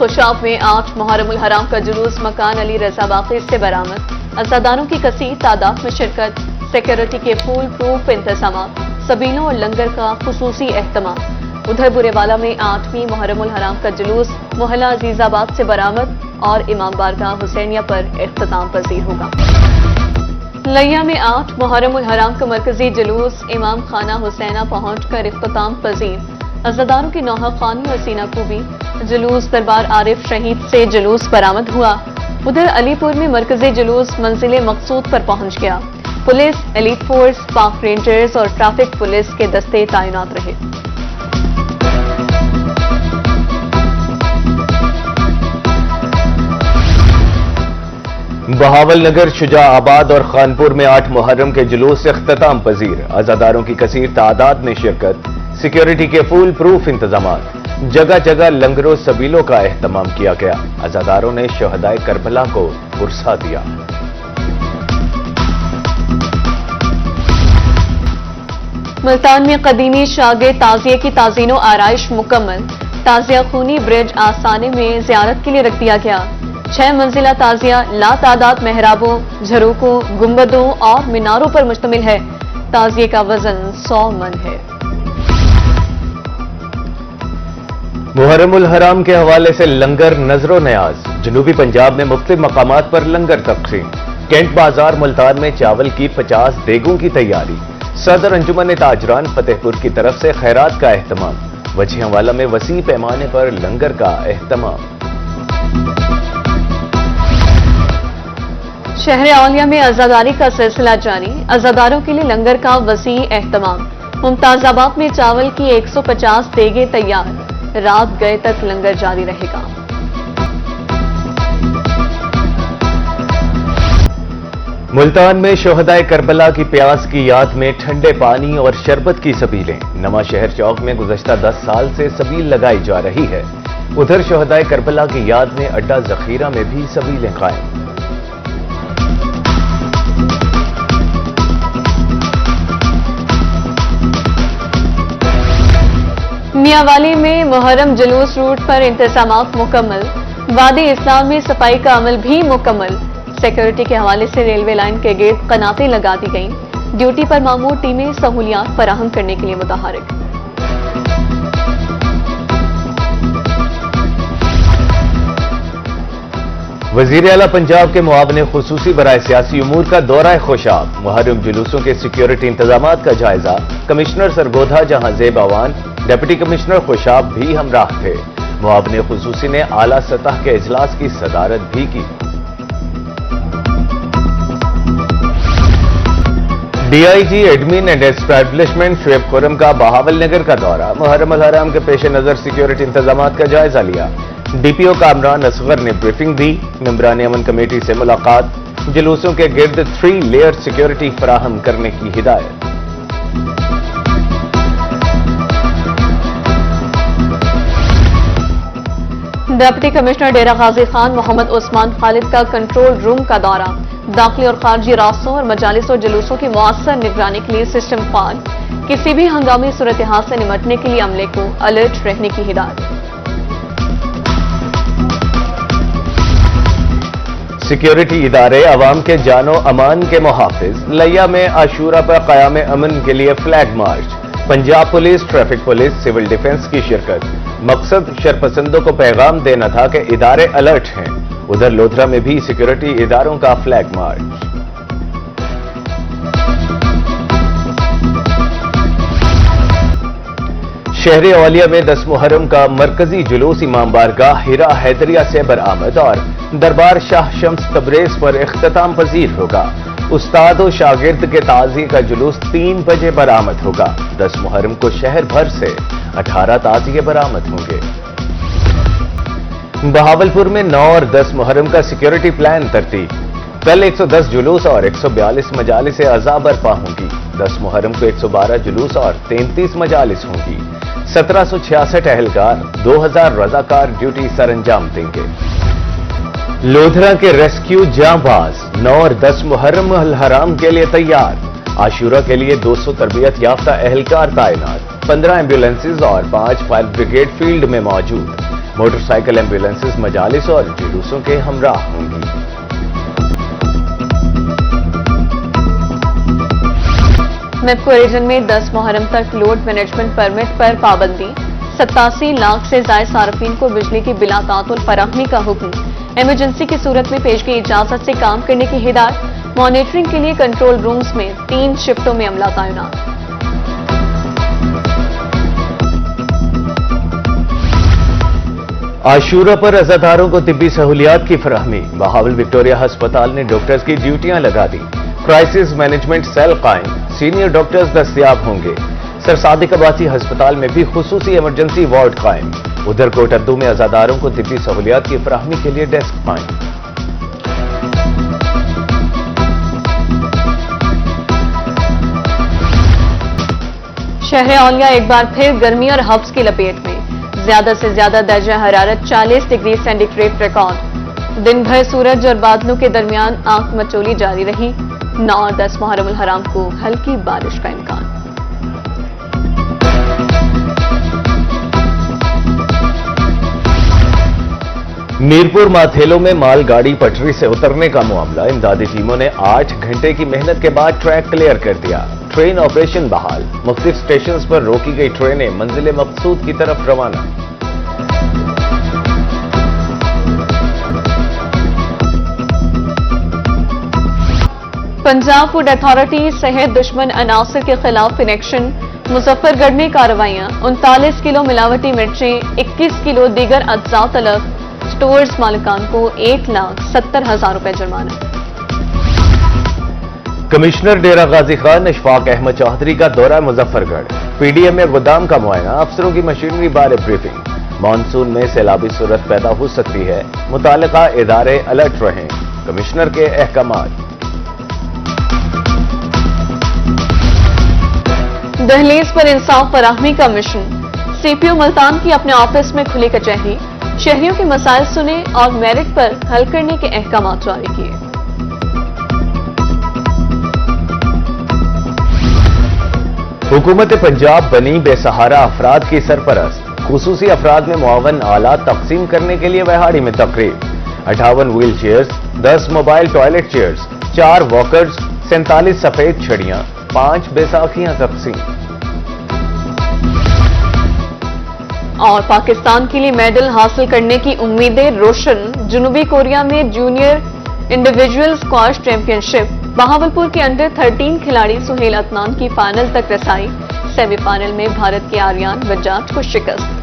خوشاب میں 8 محرم الحرام کا جلوس مکان علی رضا باقی سے برآمد، عزاداروں کی کثیر تعداد میں شرکت، سیکورٹی کے فول پروف انتظامات، سبیلوں اور لنگر کا خصوصی اہتمام۔ ادھر برے والا میں 8ویں محرم الحرام کا جلوس محلہ عزیز آباد سے برآمد اور امام بارگاہ حسینیہ پر اختتام پذیر ہوگا۔ لیا میں 8 محرم الحرام کا مرکزی جلوس امام خانہ حسینہ پہنچ کر اختتام پذیر، عزاداروں کی نوحہ خوانی اور سینہ کوبی، جلوس دربار عارف شہید سے جلوس برآمد ہوا۔ ادھر علی پور میں مرکزی جلوس منزل مقصود پر پہنچ گیا، police, elite force, park rangers اور ٹریفک پولیس کے دستے تعینات رہے۔ بہاول نگر، شجاع آباد اور خانپور میں 8 محرم کے جلوس اختتام پذیر، عزاداروں کی کثیر تعداد میں شرکت، سیکیورٹی کے فول پروف انتظامات، جگہ جگہ لنگروں سبیلوں کا اہتمام کیا گیا۔ عزاداروں نے شہدائے کربلا کو پرسا دیا۔ ملتان میں قدیمی شاگے تعزیے کی تعزین و آرائش مکمل، تعزیہ خونی برج آستانے میں زیارت کے لیے رکھ دیا گیا۔ 6 منزلہ تعزیہ لا تعداد محرابوں، جھروکوں، گنبدوں اور میناروں پر مشتمل ہے۔ تعزیے کا وزن 100 من ہے۔ محرم الحرام کے حوالے سے لنگر نظر و نیاز، جنوبی پنجاب میں مختلف مقامات پر لنگر تقسیم، کینٹ بازار ملتان میں چاول کی 50 دیگوں کی تیاری، صدر انجمن تاجران فتح پور کی طرف سے خیرات کا اہتمام، وجہ والا میں وسیع پیمانے پر لنگر کا اہتمام۔ شہر اولیہ میں عزاداری کا سلسلہ جاری، عزاداروں کے لیے لنگر کا وسیع اہتمام۔ ممتاز آباد میں چاول کی 150 دیگیں تیار، رات گئے تک لنگر جاری رہے گا۔ ملتان میں شہدائے کربلا کی پیاس کی یاد میں ٹھنڈے پانی اور شربت کی سبیلیں، نواں شہر چوک میں گزشتہ 10 سال سے سبیل لگائی جا رہی ہے۔ ادھر شہدائے کربلا کی یاد میں اڈا ذخیرہ میں بھی سبیلیں قائم۔ میاں والی میں محرم جلوس روٹ پر انتظامات مکمل، وادی اسلام میں صفائی کا عمل بھی مکمل، سیکورٹی کے حوالے سے ریلوے لائن کے گرد قناتیں لگا دی گئیں، ڈیوٹی پر مامور ٹیمیں سہولیات فراہم کرنے کے لیے متحرک۔ وزیر اعلیٰ پنجاب کے معاون خصوصی برائے سیاسی امور کا دورہ خوشاب، محرم جلوسوں کے سیکیورٹی انتظامات کا جائزہ، کمشنر سرگودھا جہاں زیب اعوان، ڈپٹی کمشنر خوشاب بھی ہمراہ تھے۔ معاون خصوصی نے اعلیٰ سطح کے اجلاس کی صدارت بھی کی۔ D I G admin and establishment Shoaib Khurram کا بہاول نگر کا دورہ، محرم الحرام کے پیش نظر سیکیورٹی انتظامات کا جائزہ لیا۔ ڈی پی او کامران اصغر نے بریفنگ دی، ممبران امن کمیٹی سے ملاقات، جلوسوں کے گرد 3 لیئر سیکیورٹی فراہم کرنے کی ہدایت۔ ڈپٹی کمشنر ڈیرہ غازی خان محمد عثمان خالد کا کنٹرول روم کا دورہ، داخلی اور خارجی راستوں اور مجالس اور جلوسوں کی مؤثر نگرانی کے لیے سسٹم فعال، کسی بھی ہنگامی صورتحال سے نمٹنے کے لیے عملے کو الرٹ رہنے کی ہدایت۔ سیکیورٹی ادارے عوام کے جان و امان کے محافظ، لیا میں عاشورہ پر قیام امن کے لیے flag march, Punjab police, traffic police, civil defence کی شرکت، مقصد شرپسندوں کو پیغام دینا تھا کہ ادارے الرٹ ہیں۔ ادھر لودھرا میں بھی سیکیورٹی اداروں کا فلیگ مارچ۔ شہر اولیہ میں 10 محرم کا مرکزی جلوس امام بارگاہ ہیرا حیدریہ سے برآمد اور دربار شاہ شمس تبریز پر اختتام پذیر ہوگا۔ استاد و شاگرد کے تعزیے کا جلوس 3 بجے برآمد ہوگا۔ 10 محرم کو شہر بھر سے 18 تعزیے برآمد ہوں گے۔ بہاولپور میں 9 اور 10 محرم کا سیکیورٹی پلان ترتیب، کل 110 جلوس اور 142 مجالس اعضاء برپا ہوں گی۔ 10 محرم کو 112 جلوس اور 33 مجالس ہوں گی۔ 1766 اہلکار، 2000 رضاکار ڈیوٹی سر انجام دیں گے۔ لودھرا کے ریسکیو جاں باز 9 اور 10 محرم الحرام کے لیے تیار، عاشورہ کے لیے 200 تربیت یافتہ اہلکار تعینات، 15 ایمبولینسز اور 5 فائر بریگیڈ فیلڈ میں موجود۔ موٹر سائیکل ایمبولینسز مجالس اور جلوسوں کے ہمراہ ہوں گی۔ میپکو ریجن میں 10 محرم تک لوڈ مینجمنٹ پرمٹ پر پابندی، 87 لاکھ سے زائد صارفین کو بجلی کی بلا تعطل فراہمی کا حکم، ایمرجنسی کی صورت میں پیشگی اجازت سے کام کرنے کی ہدایت، مانیٹرنگ کے لیے کنٹرول رومز میں 3 شفٹوں میں عملہ تعینات۔ عاشورہ پر عزاداروں کو طبی سہولیات کی فراہمی، بہاول وکٹوریہ ہسپتال نے ڈاکٹرز کی ڈیوٹیاں لگا دی، کرائسس مینجمنٹ سیل قائم، سینئر ڈاکٹرز دستیاب ہوں گے، سر صادق عباسی ہسپتال میں بھی خصوصی ایمرجنسی وارڈ قائم، ادھر کوٹ ادو میں عزاداروں کو طبی سہولیات کی فراہمی کے لیے ڈیسک قائم۔ شہر اولیاء ایک بار پھر گرمی اور حبس کی لپیٹ میں، زیادہ سے زیادہ درجہ حرارت 40 ڈگری سینٹی گریڈ ریکارڈ، دن بھر سورج اور بادلوں کے درمیان آنکھ مچولی جاری رہی، 9 اور 10 محرم الحرام کو ہلکی بارش کا امکان۔ میرپور ماتھیلو میں مال گاڑی پٹری سے اترنے کا معاملہ، امدادی ٹیموں نے 8 گھنٹے کی محنت کے بعد ٹریک کلیئر کر دیا، ٹرین آپریشن بحال، مختلف اسٹیشنز پر روکی گئی ٹرینیں منزل مقصود کی طرف روانہ۔ پنجاب فوڈ اتھارٹی صحت دشمن عناصر کے خلاف ان ایکشن، مظفر گڑھ میں کارروائیاں، 39 کلو ملاوٹی مرچیں، 21 کلو دیگر اجزاء طلب، سٹورز مالکان کو 1,70,000 روپے جرمانہ۔ کمشنر ڈیرہ غازی خان اشفاق احمد چودھری کا دورہ مظفر گڑھ، پی ڈی ایم میں گودام کا معائنہ، افسروں کی مشینری بارے بریفنگ، مانسون میں سیلابی صورت پیدا ہو سکتی ہے، متعلقہ ادارے الرٹ رہیں، کمشنر کے احکامات۔ دہلیز پر انصاف فراہمی کا مشن، سی پی او ملتان کی اپنے آفس میں کھلی کچہری، شہریوں کے مسائل سنے اور میرٹ پر حل کرنے کے احکامات جاری کیے۔ حکومت پنجاب بنی بے سہارا افراد کی سرپرست، خصوصی افراد میں معاون آلات تقسیم کرنے کے لیے وہاڑی میں تقریب، 58 wheelchairs, 10 mobile toilet chairs, 4 walkers, 47 سفید چھڑیاں، 5 بیساکھیاں تقسیم۔ اور پاکستان کے لیے میڈل حاصل کرنے کی امیدیں روشن، جنوبی کوریا میں جونیئر انڈیویجول اسکواش چیمپئن شپ، بہاولپور کے انڈر 13 کھلاڑی سہیل عدنان کی فائنل تک رسائی، سیمی فائنل میں بھارت کے آریان بجاج کو شکست۔